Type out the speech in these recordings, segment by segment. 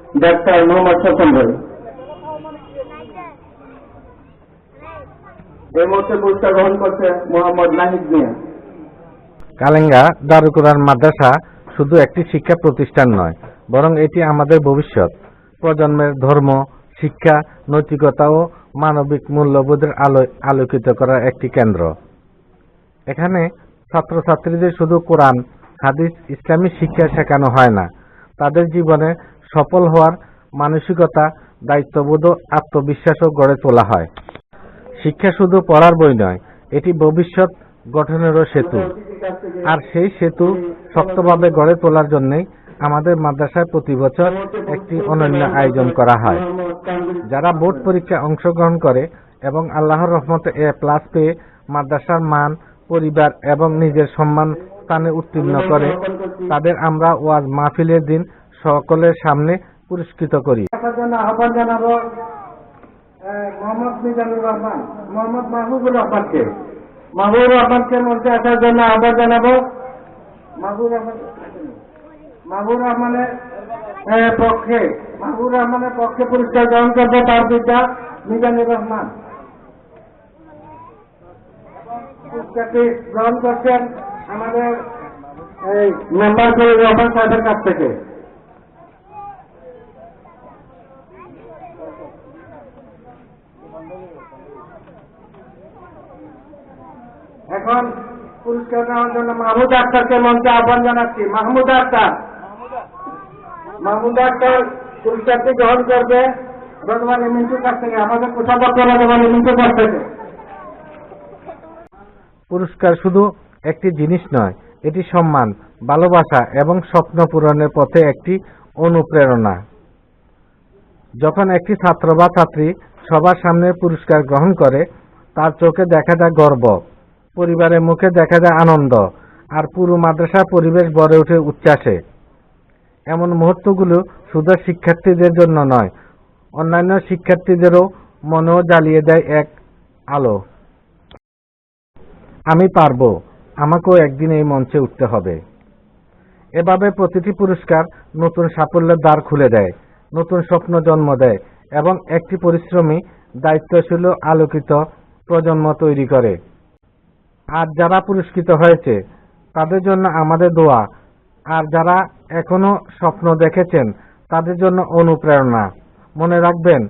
Doctor Mohammad Hasan ভাই। এই মুহূর্তে পুরস্কার গ্রহণ করছে মোহাম্মদ নাহিদ মিয়া। কালেঙ্গা দারুল কোরআন মাদ্রাসা শুধু একটি শিক্ষা প্রতিষ্ঠান নয়, বরং এটি আমাদের ভবিষ্যৎ প্রজন্মের ধর্ম, শিক্ষা, নৈতিকতা ও মানবিক মূল্যবোধের আলোকিত করার একটি কেন্দ্র। এখানে ছাত্রছাত্রীদের শুধু কোরআন, হাদিস, ইসলামী শিক্ষা শেখানো হয় না, তাদের জীবনে সফল হওয়ার মানসিকতা, দায়িত্ববোধ ও আত্মবিশ্বাসও গড়ে তোলা হয়। শিক্ষা শুধু পড়ার বই নয়, এটি ভবিষ্যৎ গঠনেরও সেতু। আর সেই সেতু শক্তভাবে গড়ে তোলার জন্যই আমাদের মাদ্রাসায় প্রতি বছর একটি অনন্য আয়োজন করা হয়। যারা বোর্ড পরীক্ষায় অংশগ্রহণ করে এবং আল্লাহর রহমতে A+ পেয়ে মাদ্রাসার মান, পরিবার এবং নিজের সম্মান স্থানে উত্তীর্ণ করে, তাদের আমরা ওয়াজ মাহফিলের দিন সকলের সামনে পুরস্কৃত করি। আহ্বান জানাবো মোহাম্মদ মিজানুর রহমান, মোহাম্মদ মাহবুবুর রহমানকে। মাহবুবুর রহমানকে মঞ্চে আসার জন্য আহ্বান জানাবো। মাহবুবুর রহমানের পক্ষে পুরস্কার গ্রহণ করবে তার পিতা মিজানুর রহমান। পুরস্কারটি গ্রহণ করছেন আমাদের মেম্বার খলিল রহমান সাহেবের কাছ থেকে। এখন পুরস্কার নেওয়ার জন্য মাহমুদ আক্তারকে মঞ্চে আহ্বান জানাচ্ছি। মাহমুদ আক্তার পুরস্কারটি গ্রহণ করবে রদওয়ানি মিন্টুর কাছ থেকে, আমাদের কোষাধ্যক্ষ রদওয়ানি মিন্টুর কাছ থেকে। পুরস্কার শুধু একটি জিনিস নয়, এটি সম্মান, ভালোবাসা এবং স্বপ্ন পূরণের পথে একটি অনুপ্রেরণা। যখন একটি ছাত্র বা ছাত্রী সবার সামনে পুরস্কার গ্রহণ করে, তার চোখে দেখা যায় গর্ব, পরিবারের মুখে দেখা যায় আনন্দ, আর পুরো মাদ্রাসার পরিবেশ ভরে ওঠে উচ্ছ্বাসে। এমন মুহূর্তগুলো শুধু শিক্ষার্থীদের জন্য নয়, অন্যান্য শিক্ষার্থীদেরও মনেও জ্বালিয়ে দেয় এক আলো। আমি পারবো, আমাকেও একদিন এই মঞ্চে উঠতে হবে। এভাবে প্রতিটি পুরস্কার নতুন সাফল্যের দ্বার খুলে দেয়, নতুন স্বপ্ন জন্ম দেয় এবং একটি পরিশ্রমী, দায়িত্বশীল ও আলোকিত প্রজন্ম তৈরি করে। আর যারা পুরস্কৃত হয়েছে তাদের জন্য আমাদের দোয়া, আর যারা এখনো স্বপ্ন দেখেছেন তাদের জন্য অনুপ্রেরণা। মনে রাখবেন,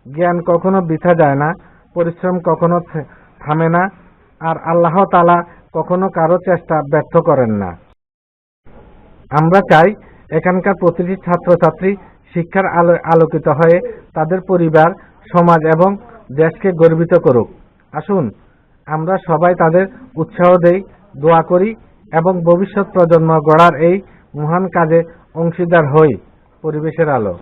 জ্ঞান কখনো বৃথা যায় না, পরিশ্রম কখনো থামে না, আর আল্লাহ তাআলা কখনো কারো চেষ্টা ব্যর্থ করেন না। আমরা চাই এখানকার প্রতিটি ছাত্রছাত্রী শিক্ষার আলোয় আলোকিত হয়ে তাদের পরিবার, সমাজ এবং দেশকে গর্বিত করুক। আসুন আমরা সবাই তাদের উৎসাহ দেই, দোয়া করি এবং ভবিষ্যৎ প্রজন্ম গড়ার এই মহান কাজে অংশীদার হই। পরিবেশের আলো।